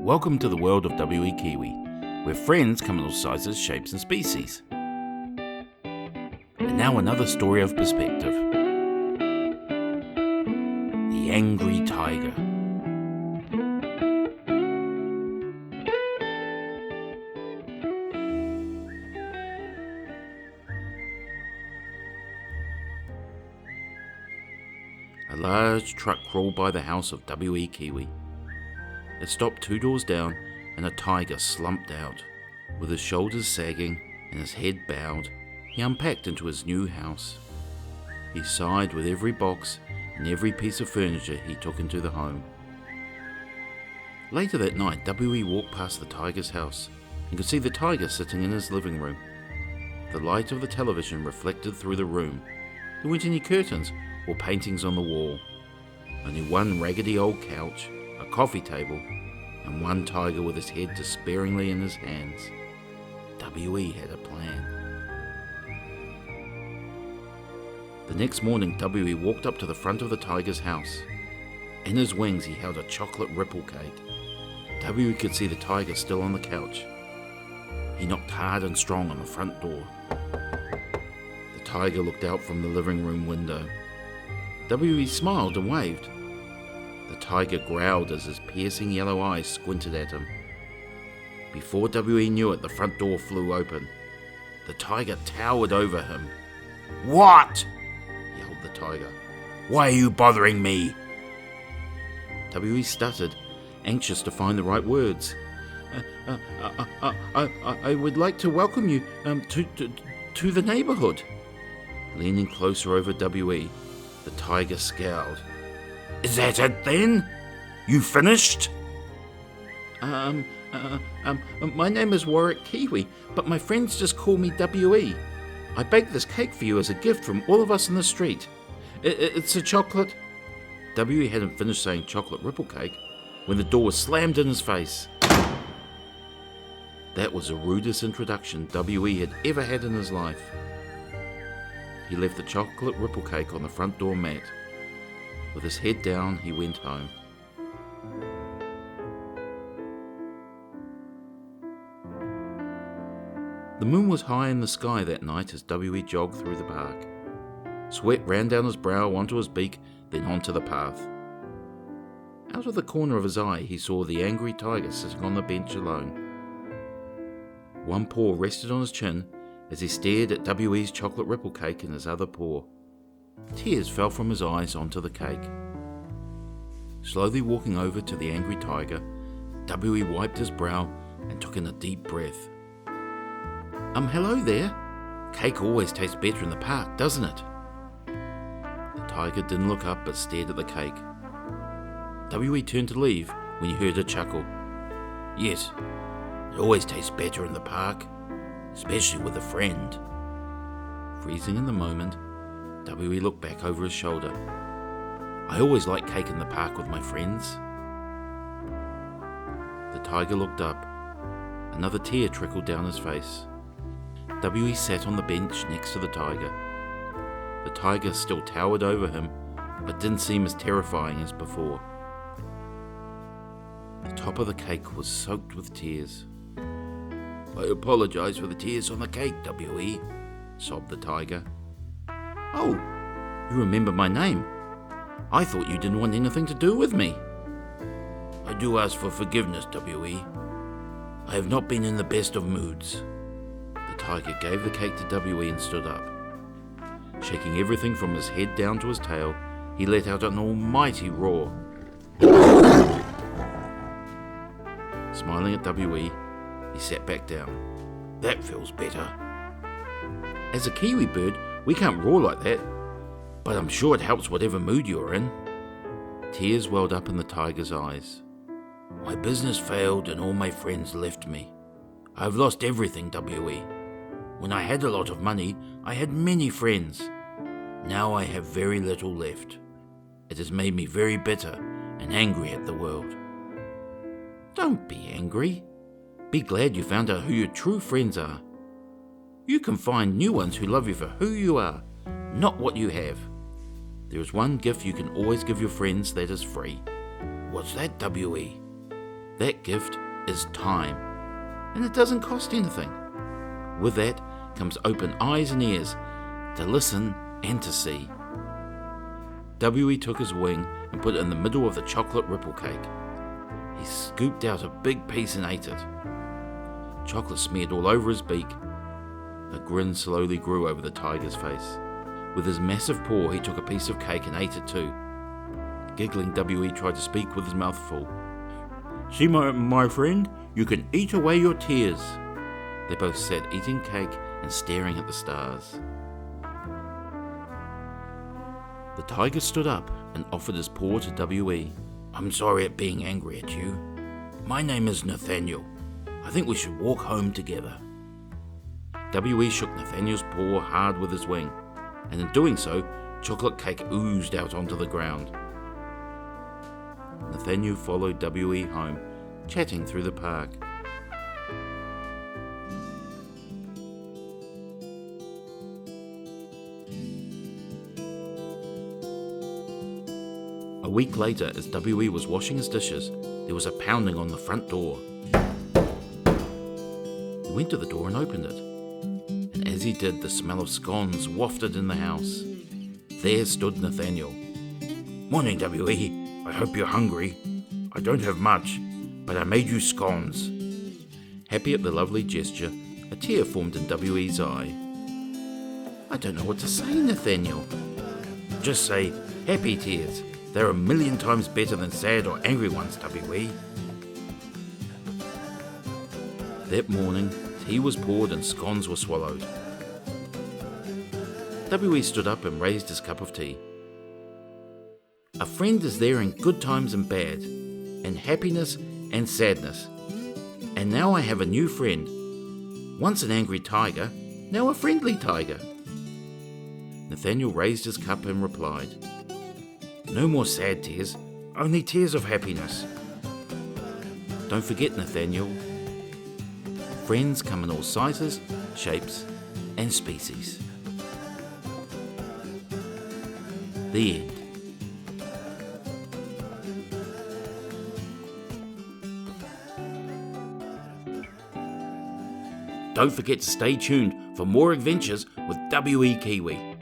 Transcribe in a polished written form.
Welcome to the world of W.E.Kiwi, where friends come in all sizes, shapes and species. And now another story of perspective. The Angry Tiger. A large truck crawled by the house of W.E.Kiwi. It stopped 2 doors down, and a tiger slumped out. With his shoulders sagging and his head bowed, he unpacked into his new house. He sighed with every box and every piece of furniture he took into the home. Later that night, W.E. walked past the tiger's house and could see the tiger sitting in his living room. The light of the television reflected through the room. There weren't any curtains or paintings on the wall. Only one raggedy old couch, a coffee table, and one tiger with his head despairingly in his hands. W.E. had a plan. The next morning, W.E. walked up to the front of the tiger's house. In his wings he held a chocolate ripple cake. W.E. could see the tiger still on the couch. He knocked hard and strong on the front door. The tiger looked out from the living room window. W.E. smiled and waved. The tiger growled as his piercing yellow eyes squinted at him. Before W.E. knew it, the front door flew open. The tiger towered over him. "What?" yelled the tiger. "Why are you bothering me?" W.E. stuttered, anxious to find the right words. I would like to welcome you to the neighbourhood." Leaning closer over W.E., the tiger scowled. "Is that it then? You finished?" My name is W.E.Kiwi, but my friends just call me W.E. I baked this cake for you as a gift from all of us in the street. It's a chocolate..." W.E. hadn't finished saying chocolate ripple cake when the door was slammed in his face. That was the rudest introduction W.E. had ever had in his life. He left the chocolate ripple cake on the front door mat. With his head down, he went home. The moon was high in the sky that night as W.E. jogged through the park. Sweat ran down his brow onto his beak, then onto the path. Out of the corner of his eye, he saw the angry tiger sitting on the bench alone. One paw rested on his chin as he stared at W.E.'s chocolate ripple cake in his other paw. Tears fell from his eyes onto the cake. Slowly walking over to the angry tiger, W.E. wiped his brow and took in a deep breath. Hello there. Cake always tastes better in the park, doesn't it?" The tiger didn't look up but stared at the cake. W.E. turned to leave when he heard a chuckle. "Yes, it always tastes better in the park, especially with a friend." Freezing in the moment, W.E. looked back over his shoulder. "I always like cake in the park with my friends." The tiger looked up. Another tear trickled down his face. W.E. sat on the bench next to the tiger. The tiger still towered over him, but didn't seem as terrifying as before. The top of the cake was soaked with tears. "I apologize for the tears on the cake, W.E.," sobbed the tiger. "Oh, you remember my name. I thought you didn't want anything to do with me." "I do ask for forgiveness, W.E. I have not been in the best of moods." The tiger gave the cake to W.E. and stood up. Shaking everything from his head down to his tail, he let out an almighty roar. Smiling at W.E., he sat back down. "That feels better. As a kiwi bird, we can't roar like that, but I'm sure it helps whatever mood you're in." Tears welled up in the tiger's eyes. "My business failed and all my friends left me. I've lost everything, W.E. When I had a lot of money, I had many friends. Now I have very little left. It has made me very bitter and angry at the world." "Don't be angry. Be glad you found out who your true friends are. You can find new ones who love you for who you are, not what you have. There is one gift you can always give your friends that is free." "What's that, W.E.?" That gift is time, and it doesn't cost anything. With that comes open eyes and ears to listen and to see. W.E. took his wing and put it in the middle of the chocolate ripple cake. He scooped out a big piece and ate it. Chocolate smeared all over his beak. A grin slowly grew over the tiger's face. With his massive paw, he took a piece of cake and ate it too. Giggling, W.E. tried to speak with his mouth full. See, my friend, you can eat away your tears. They both sat eating cake and staring at the stars. The tiger stood up and offered his paw to W.E. I'm sorry at being angry at you. My name is Nathaniel. I think we should walk home together. W.E. shook Nathaniel's paw hard with his wing, and in doing so, chocolate cake oozed out onto the ground. Nathaniel followed W.E. home, chatting through the park. A week later, as W.E. was washing his dishes, there was a pounding on the front door. He went to the door and opened it, and as he did, the smell of scones wafted in the house. There stood Nathaniel. Morning, W.E. I hope you're hungry. I don't have much, but I made you scones. Happy at the lovely gesture, a tear formed in W.E.'s eye. I don't know what to say, Nathaniel. Just say, happy tears. They're 1,000,000 times better than sad or angry ones, W.E. That morning, tea was poured and scones were swallowed. W.E. stood up and raised his cup of tea. A friend is there in good times and bad, in happiness and sadness. And now I have a new friend. Once an angry tiger, now a friendly tiger. Nathaniel raised his cup and replied, No more sad tears, only tears of happiness. Don't forget, Nathaniel, friends come in all sizes, shapes, and species. The end. Don't forget to stay tuned for more adventures with W.E.Kiwi.